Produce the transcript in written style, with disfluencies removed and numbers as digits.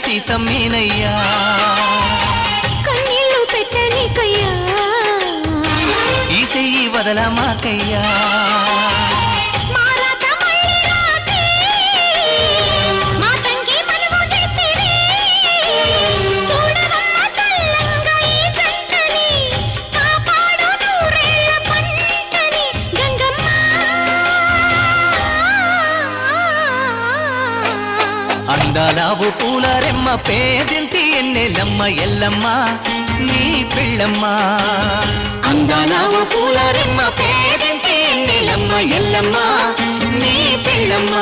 సీతమ్మేనయ్యా కన్నీళ్ళు పెట్టనీకయ్యా ఈ చెయ్యి వదల మాకయ్యా అందాలావు పూలరెమ్మ పేదింటి ఎన్నెలమ్మ ఎల్లమ్మ నీ పిల్లమ్మ అందాలావు పూలరెమ్మ పేదింటి ఎన్నెలమ్మ ఎల్లమ్మ నీ పిల్లమ్మ